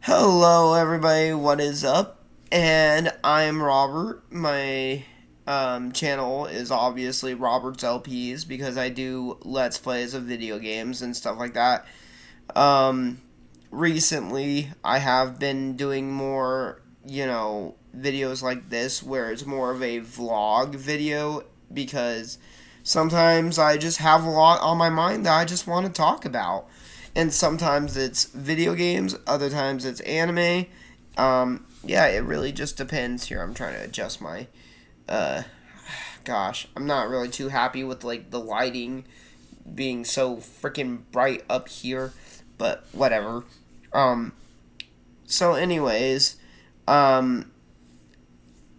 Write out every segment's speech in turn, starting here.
Hello, everybody. What is up? And I'm Robert. My channel is obviously Robert's LPs because I do Let's Plays of video games and stuff like that. Um, Recently, I have been doing more, videos like this where it's more of a vlog video because sometimes I just have a lot on my mind that I just want to talk about. And sometimes it's video games, other times it's anime. Yeah, it really just depends. Here, I'm trying to adjust my. Uh, Gosh, I'm not really too happy with like the lighting being so freaking bright up here, but whatever. Um, so, anyways, um,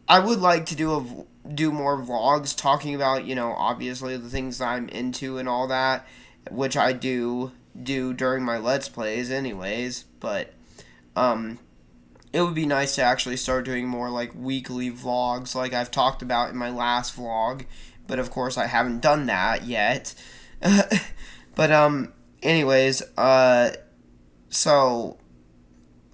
I would like to do more vlogs talking about obviously the things that I'm into and all that, which I do during my Let's Plays, anyways. But um, it would be nice to actually start doing more like weekly vlogs, like I've talked about in my last vlog. But of course, I haven't done that yet. But anyways, so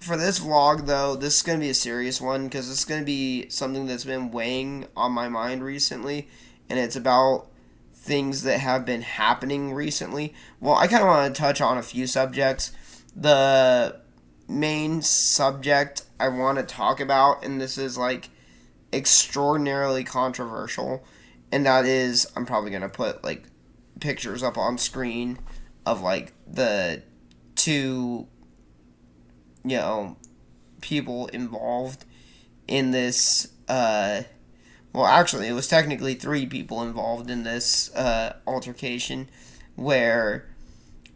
for this vlog, though, this is going to be a serious one because it's going to be something that's been weighing on my mind recently, and it's about things that have been happening recently. Well, I kind of want to touch on a few subjects. The main subject I want to talk about, and this is like extraordinarily controversial, and that is I'm probably going to put like pictures up on screen of like the two people involved in this. Well, actually, it was technically three people involved in this altercation, where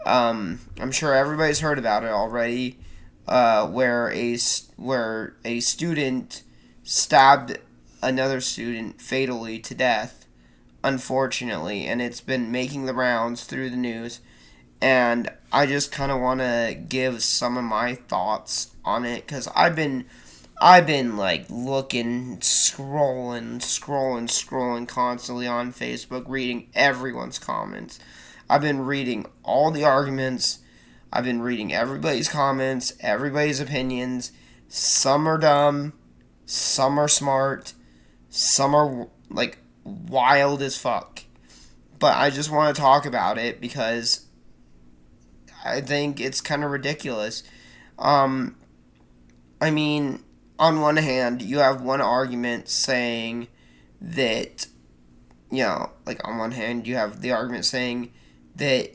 I'm sure everybody's heard about it already. Where a student stabbed another student fatally to death, unfortunately, and it's been making the rounds through the news, and I just kind of want to give some of my thoughts on it because I've been like looking, scrolling constantly on Facebook, reading everyone's comments. I've been reading all the arguments. I've been reading everybody's comments, everybody's opinions. Some are dumb, some are smart, some are like wild as fuck. But I just want to talk about it because I think it's kind of ridiculous. Um, I mean, on one hand, you have one argument saying that, like on one hand, you have the argument saying that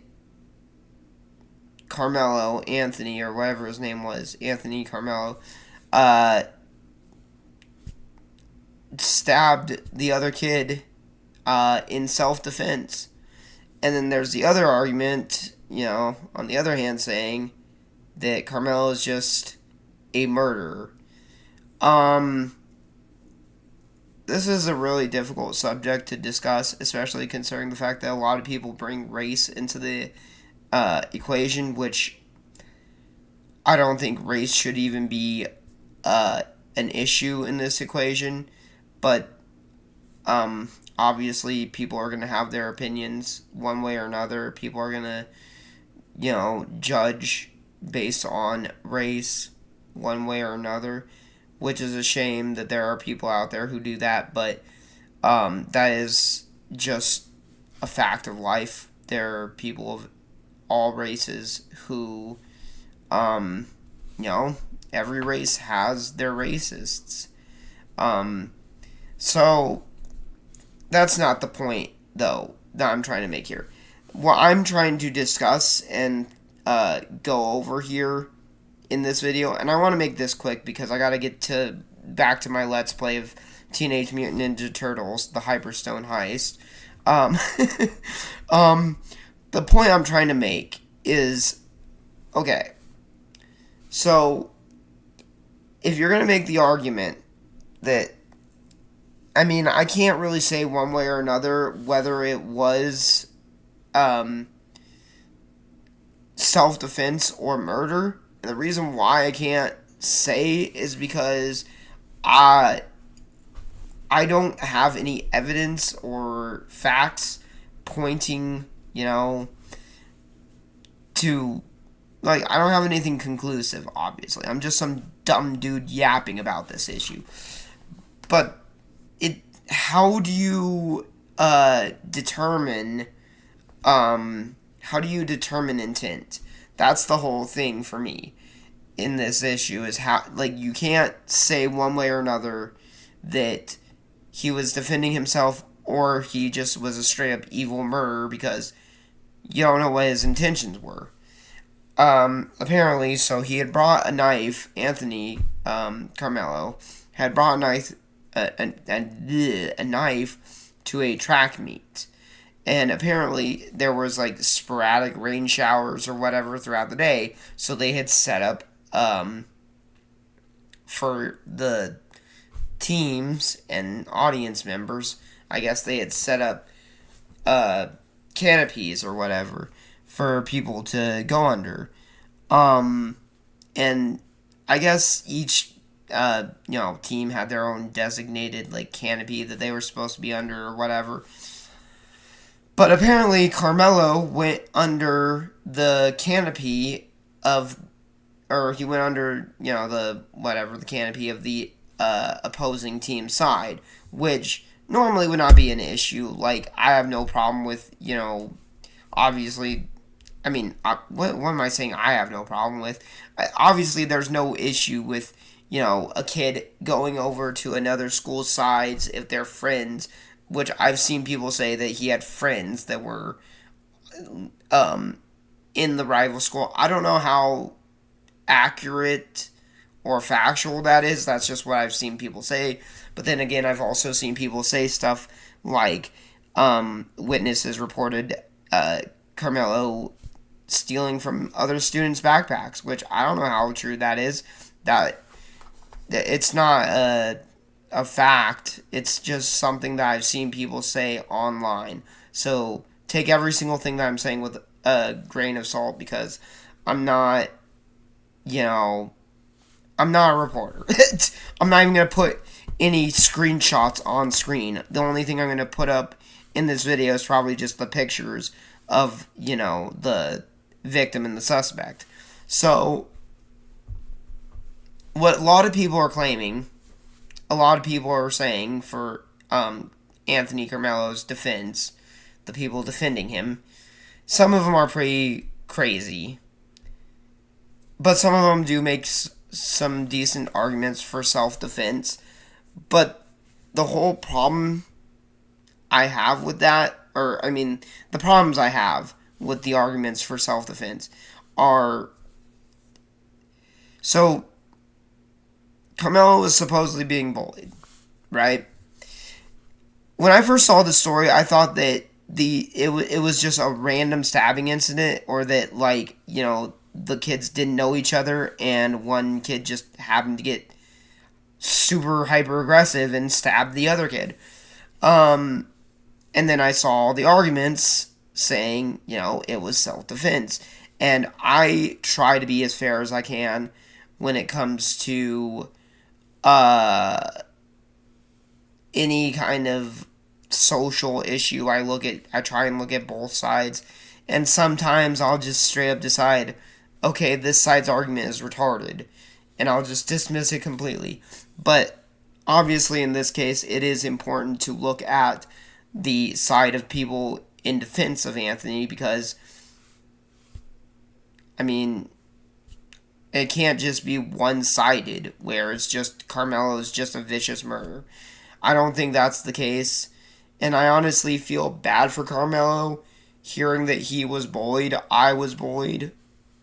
Carmelo Anthony, or whatever his name was, Anthony Carmelo, uh, stabbed the other kid in self defense. And then there's the other argument, on the other hand, saying that Carmelo is just a murderer. Um, this is a really difficult subject to discuss, especially considering the fact that a lot of people bring race into the equation, which I don't think race should even be an issue in this equation. But obviously, people are going to have their opinions one way or another. People are going to, judge based on race one way or another, which is a shame that there are people out there who do that, but that is just a fact of life. There are people of all races who, um, you know, every race has their racists. Um, so that's not the point, though, that I'm trying to make here. What I'm trying to discuss and go over here in this video, and I want to make this quick because I gotta get to back to my Let's Play of Teenage Mutant Ninja Turtles: The Hyperstone Heist. Um, um, the point I'm trying to make is, okay, so if you're gonna make the argument that, I mean, I can't really say one way or another whether it was um, self-defense or murder. And the reason why I can't say is because I I don't have any evidence or facts pointing, to like, I don't have anything conclusive, obviously. I'm just some dumb dude yapping about this issue. But how do you determine how do you determine intent? That's the whole thing for me in this issue, is how, like, you can't say one way or another that he was defending himself or he just was a straight up evil murderer, because you don't know what his intentions were. Apparently, so he had brought a knife. Anthony, Carmelo, had brought a knife, a knife to a track meet, and apparently there was like sporadic rain showers or whatever throughout the day. So they had set up, for the teams and audience members. I guess they had set up canopies or whatever for people to go under. And I guess each team had their own designated like canopy that they were supposed to be under or whatever. But apparently Carmelo went under the canopy of, or he went under, the canopy of the opposing team side, which normally would not be an issue. Like, I have no problem with, obviously, I mean, what am I saying I have no problem with? Obviously, there's no issue with, a kid going over to another school's sides if they're friends, which I've seen people say that he had friends that were in the rival school. I don't know how accurate or factual that is. That's just what I've seen people say. But then again, I've also seen people say stuff like witnesses reported Carmelo stealing from other students' backpacks, which I don't know how true that is. That it's not a fact. It's just something that I've seen people say online. So take every single thing that I'm saying with a grain of salt, because I'm not, I'm not a reporter. I'm not even going to put any screenshots on screen. The only thing I'm going to put up in this video is probably just the pictures of, the victim and the suspect. So, what a lot of people are claiming, a lot of people are saying for Anthony Carmelo's defense, the people defending him, some of them are pretty crazy, but some of them do make some decent arguments for self-defense. But the whole problem I have with that, the problems I have with the arguments for self-defense are, so Carmelo was supposedly being bullied, right? When I first saw the story, I thought that it was just a random stabbing incident, or that, like, the kids didn't know each other and one kid just happened to get super hyper aggressive and stabbed the other kid. And then I saw the arguments saying, it was self-defense. And I try to be as fair as I can when it comes to any kind of social issue. I try and look at both sides. And sometimes I'll just straight up decide, okay, this side's argument is retarded, and I'll just dismiss it completely. But obviously in this case, it is important to look at the side of people in defense of Anthony, because, it can't just be one-sided, where it's just Carmelo's just a vicious murderer. I don't think that's the case, and I honestly feel bad for Carmelo, hearing that he was bullied. I was bullied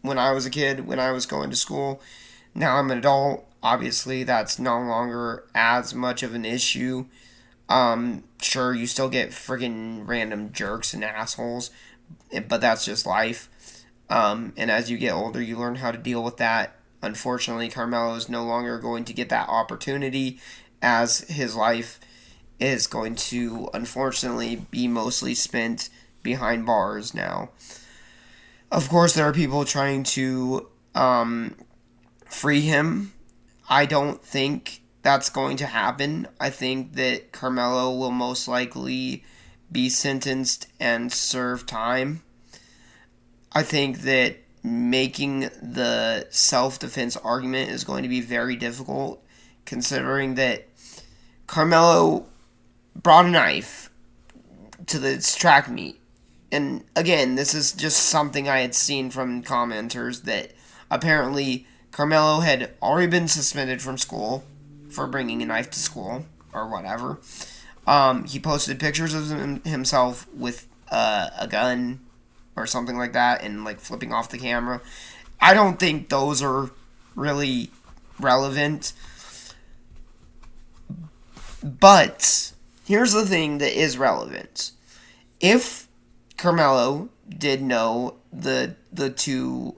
when I was a kid, when I was going to school. Now I'm an adult. Obviously, that's no longer as much of an issue. Sure, you still get friggin' random jerks and assholes, but that's just life. And as you get older, you learn how to deal with that. Unfortunately, Carmelo is no longer going to get that opportunity, as his life is going to, unfortunately, be mostly spent behind bars now. Of course, there are people trying to free him. I don't think that's going to happen. I think that Carmelo will most likely be sentenced and serve time. I think that making the self-defense argument is going to be very difficult, considering that Carmelo brought a knife to the track meet. And again, this is just something I had seen from commenters that apparently Carmelo had already been suspended from school for bringing a knife to school or whatever. He posted pictures of himself with a gun or something like that and like flipping off the camera. I don't think those are really relevant. But here's the thing that is relevant. If Carmelo did know the two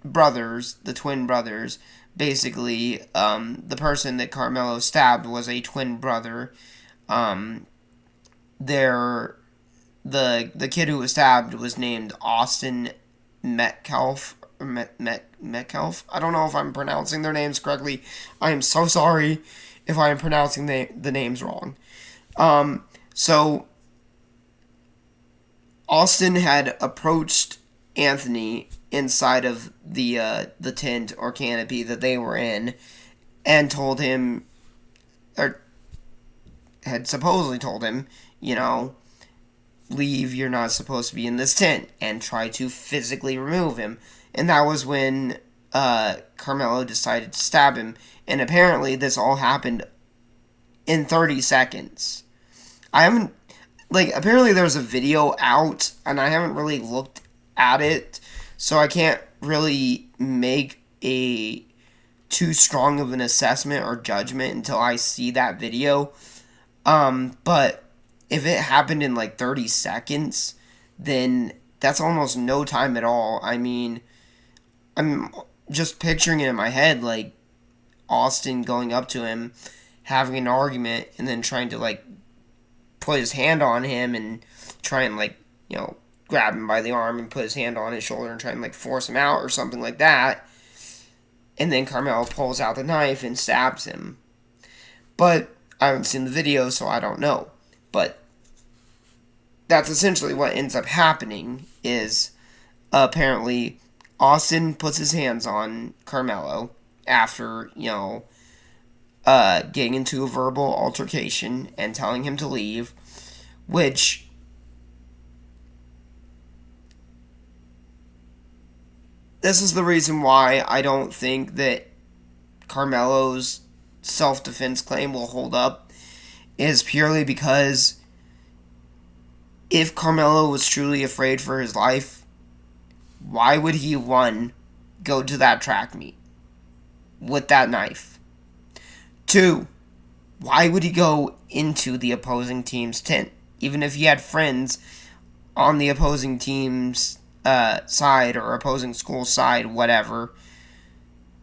brothers, the twin brothers, basically the person that Carmelo stabbed was a twin brother. The kid who was stabbed was named Austin Metcalf. Metcalf. I don't know if I'm pronouncing their names correctly. I am so sorry if I am pronouncing the names wrong. So Austin had approached Anthony inside of the tent or canopy that they were in and told him, or had supposedly told him, leave, you're not supposed to be in this tent, and try to physically remove him. And that was when Carmelo decided to stab him. And apparently this all happened in 30 seconds. Apparently there's a video out, and I haven't really looked at it, so I can't really make a too strong of an assessment or judgment until I see that video. But if it happened in 30 seconds, then that's almost no time at all. I mean, I'm just picturing it in my head, Austin going up to him, having an argument, and then trying to, put his hand on him and try and, grab him by the arm and put his hand on his shoulder and try and, force him out or something like that. And then Carmelo pulls out the knife and stabs him. But I haven't seen the video, so I don't know. But that's essentially what ends up happening is apparently Austin puts his hands on Carmelo after, getting into a verbal altercation and telling him to leave, which this is the reason why I don't think that Carmelo's self-defense claim will hold up, is purely because if Carmelo was truly afraid for his life, why would he, one, go to that track meet with that knife? Two, why would he go into the opposing team's tent? Even if he had friends on the opposing team's side or opposing school's side, whatever.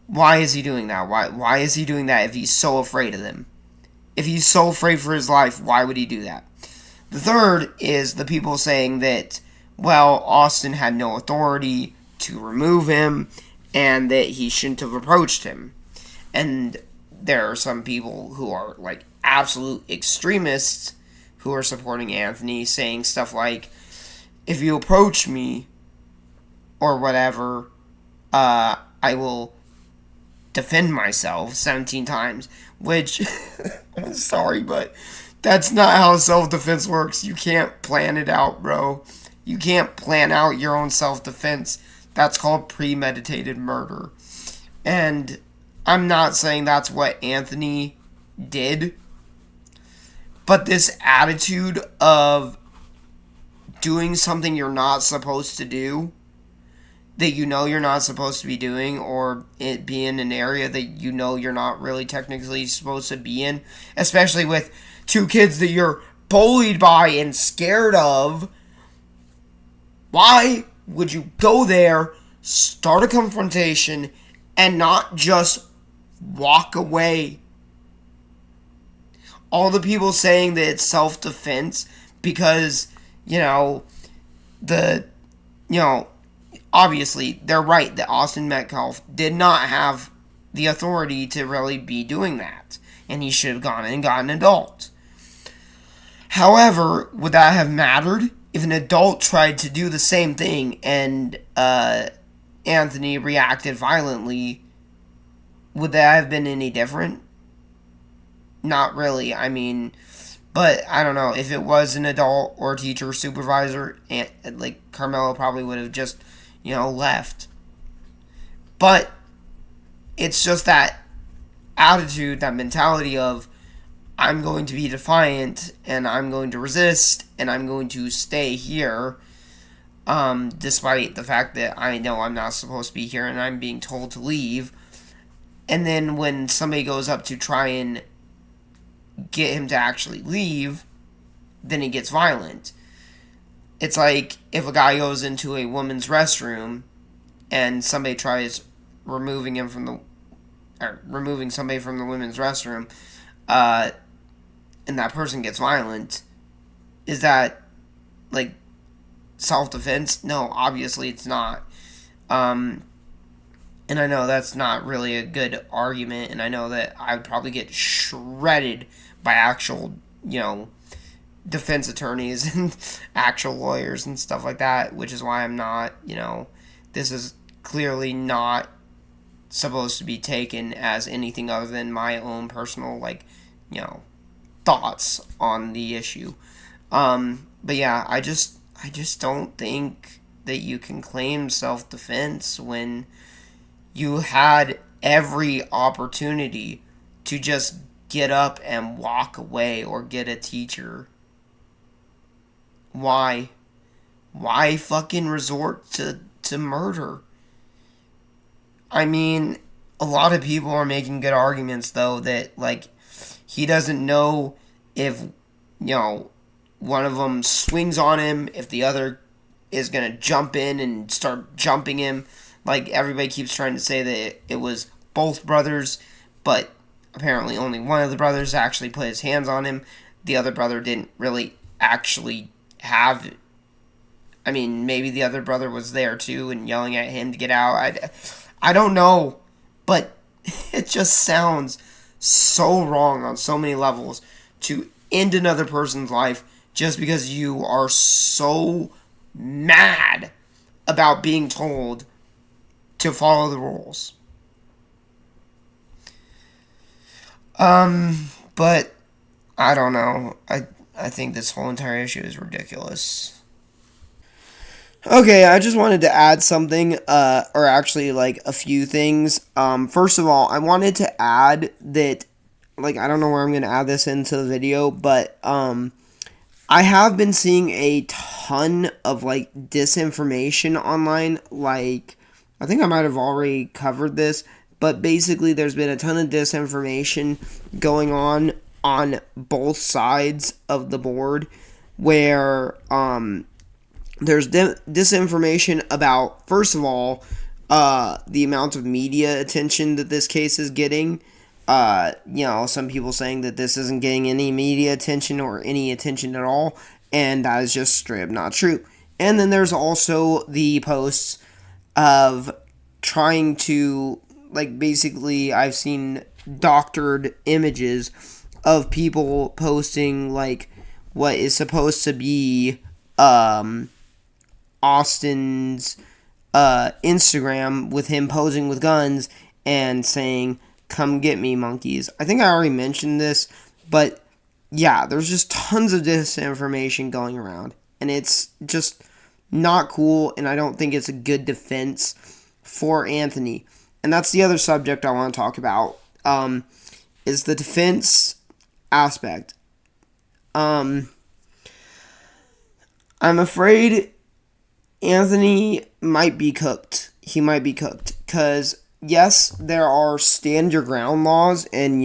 Why is he doing that? Why is he doing that if he's so afraid of them? If he's so afraid for his life, why would he do that? The third is the people saying that, well, Austin had no authority to remove him and that he shouldn't have approached him. And there are some people who are absolute extremists who are supporting Anthony, saying stuff like, if you approach me or whatever, I will defend myself 17 times, which, I'm sorry, but that's not how self-defense works. You can't plan it out, bro. You can't plan out your own self-defense. That's called premeditated murder. And I'm not saying that's what Anthony did, but this attitude of doing something you're not supposed to do, that you're not supposed to be doing, or it be in an area that you're not really technically supposed to be in, especially with two kids that you're bullied by and scared of. Why would you go there, start a confrontation, and not just walk away? All the people saying that it's self-defense because, obviously, they're right that Austin Metcalf did not have the authority to really be doing that. And he should have gone and gotten an adult. However, would that have mattered if an adult tried to do the same thing and Anthony reacted violently, would that have been any different? Not really. I mean, but I don't know. If it was an adult or teacher or supervisor, and like Carmelo probably would have just, left. But it's just that attitude, that mentality of I'm going to be defiant and I'm going to resist and I'm going to stay here, despite the fact that I know I'm not supposed to be here and I'm being told to leave. And then when somebody goes up to try and get him to actually leave, then he gets violent. It's like if a guy goes into a woman's restroom and somebody tries removing him from the or removing somebody from the women's restroom, and that person gets violent. Is that like self-defense? No, obviously it's not. And I know that's not really a good argument, and I know that I would probably get shredded by actual, defense attorneys and actual lawyers and stuff like that, which is why I'm not, this is clearly not supposed to be taken as anything other than my own personal, thoughts on the issue. But yeah, I just don't think that you can claim self-defense when you had every opportunity to just get up and walk away or get a teacher. Why? Why fucking resort to murder? I mean, a lot of people are making good arguments, though, that, he doesn't know if, one of them swings on him, if the other is going to jump in and start jumping him. Like, everybody keeps trying to say that it was both brothers, but apparently only one of the brothers actually put his hands on him. The other brother didn't really actually have... I mean, maybe the other brother was there, too, and yelling at him to get out. I don't know, but it just sounds so wrong on so many levels to end another person's life just because you are so mad about being told to follow the rules. But I don't know. I think this whole entire issue is ridiculous. Okay, I just wanted to add something, or actually, a few things. First of all, I wanted to add that, I don't know where I'm going to add this into the video, but, I have been seeing a ton of, disinformation online, I think I might have already covered this, but basically there's been a ton of disinformation going on both sides of the board, where, there's disinformation about, first of all, the amount of media attention that this case is getting. Some people saying that this isn't getting any media attention or any attention at all, and that is just straight up not true. And then there's also the posts of trying to, basically, I've seen doctored images of people posting, what is supposed to be, Austin's Instagram with him posing with guns and saying, "Come get me, monkeys." I think I already mentioned this, but yeah, there's just tons of disinformation going around, and it's just not cool, and I don't think it's a good defense for Anthony. And that's the other subject I want to talk about, is the defense aspect. I'm afraid Anthony might be cooked. He might be cooked. Because, yes, there are stand your ground laws and,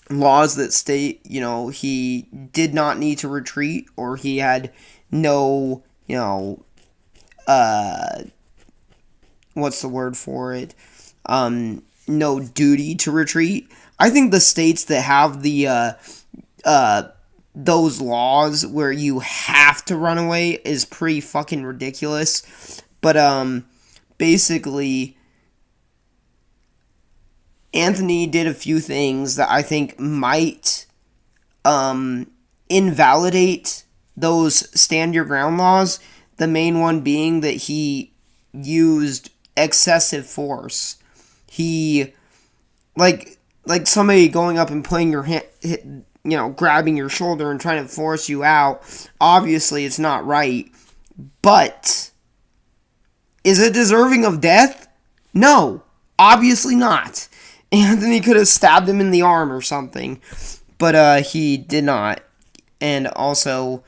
laws that state, he did not need to retreat or he had no, what's the word for it? No duty to retreat. I think the states that have those laws where you have to run away is pretty fucking ridiculous. But, basically, Anthony did a few things that I think might, invalidate those stand your ground laws, the main one being that he used excessive force. He, like somebody going up and putting your hand, grabbing your shoulder and trying to force you out. Obviously, it's not right. But is it deserving of death? No, obviously not. Anthony could have stabbed him in the arm or something, but he did not. And also,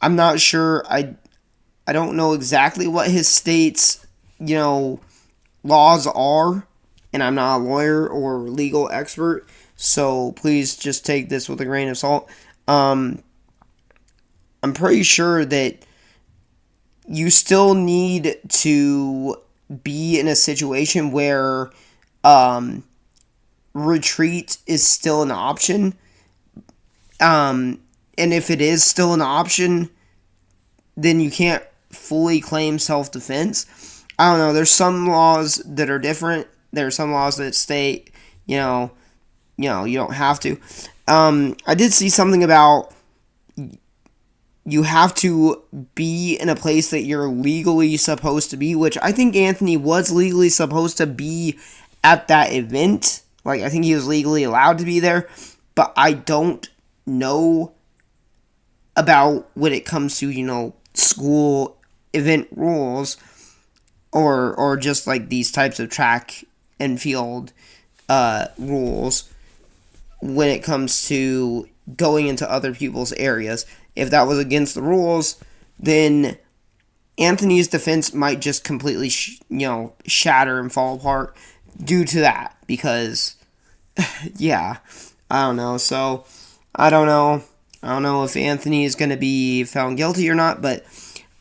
I'm not sure. I don't know exactly what his state's laws are, and I'm not a lawyer or legal expert, so please just take this with a grain of salt. I'm pretty sure that you still need to be in a situation where retreat is still an option. And if it is still an option, then you can't fully claim self-defense. I don't know. There's some laws that are different. There are some laws that state, you don't have to. I did see something about you have to be in a place that you're legally supposed to be, which I think Anthony was legally supposed to be at that event. Like, I think he was legally allowed to be there, but I don't know about when it comes to, school event rules or just like these types of track and field rules when it comes to going into other people's areas. If that was against the rules, then Anthony's defense might just completely, shatter and fall apart due to that. Because, yeah, I don't know. So, I don't know. I don't know if Anthony is going to be found guilty or not. But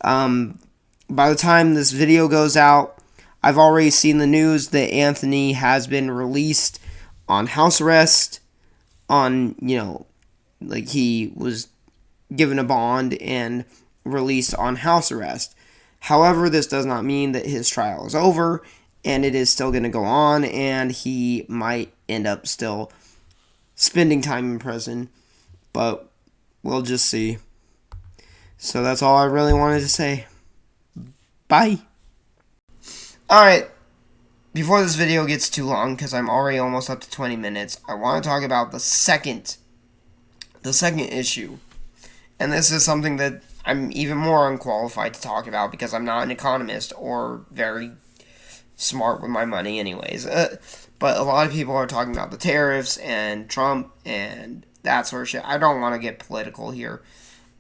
by the time this video goes out, I've already seen the news that Anthony has been released on house arrest. On, like he was given a bond and released on house arrest. However, this does not mean that his trial is over, and it is still going to go on, and he might end up still spending time in prison, but we'll just see. So that's all I really wanted to say. Bye. Alright, before this video gets too long, because I'm already almost up to 20 minutes, I want to talk about the second issue. And this is something that I'm even more unqualified to talk about because I'm not an economist or very smart with my money anyways. But a lot of people are talking about the tariffs and Trump and that sort of shit. I don't want to get political here.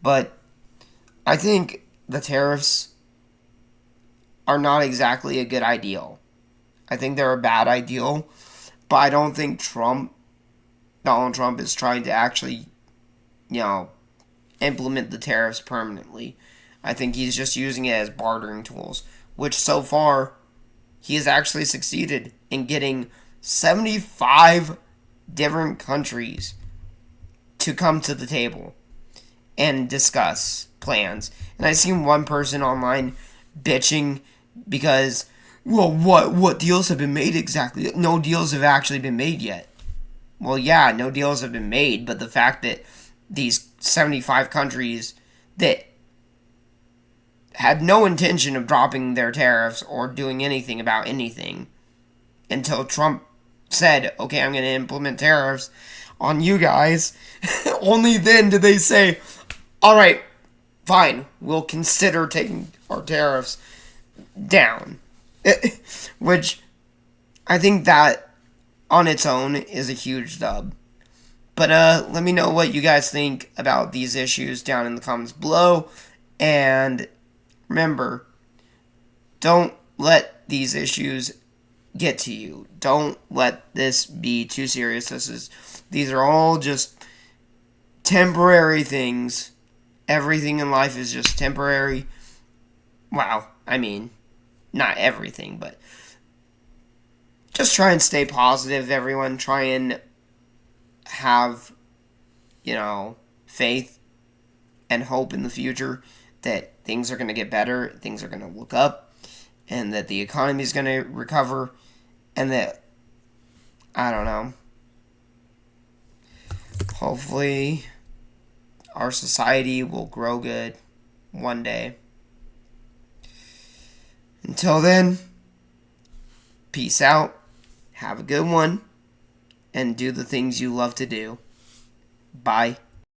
But I think the tariffs are not exactly a good ideal. I think they're a bad ideal. But I don't think Donald Trump is trying to actually, implement the tariffs permanently. I think he's just using it as bartering tools, which so far he has actually succeeded in getting 75 different countries to come to the table and discuss plans. And I've seen one person online bitching because, well, what deals have been made exactly? No deals have actually been made yet. Well, yeah, no deals have been made, but the fact that these 75 countries that had no intention of dropping their tariffs or doing anything about anything until Trump said, okay, I'm going to implement tariffs on you guys. Only then did they say, all right, fine, we'll consider taking our tariffs down. Which I think that on its own is a huge dub. But let me know what you guys think about these issues down in the comments below. And remember, don't let these issues get to you. Don't let this be too serious. These are all just temporary things. Everything in life is just temporary. Wow, I mean, not everything, but just try and stay positive, everyone. Try and have, faith and hope in the future that things are going to get better, things are going to look up, and that the economy is going to recover, and that, I don't know, hopefully, our society will grow good one day. Until then, peace out, have a good one, and do the things you love to do. Bye.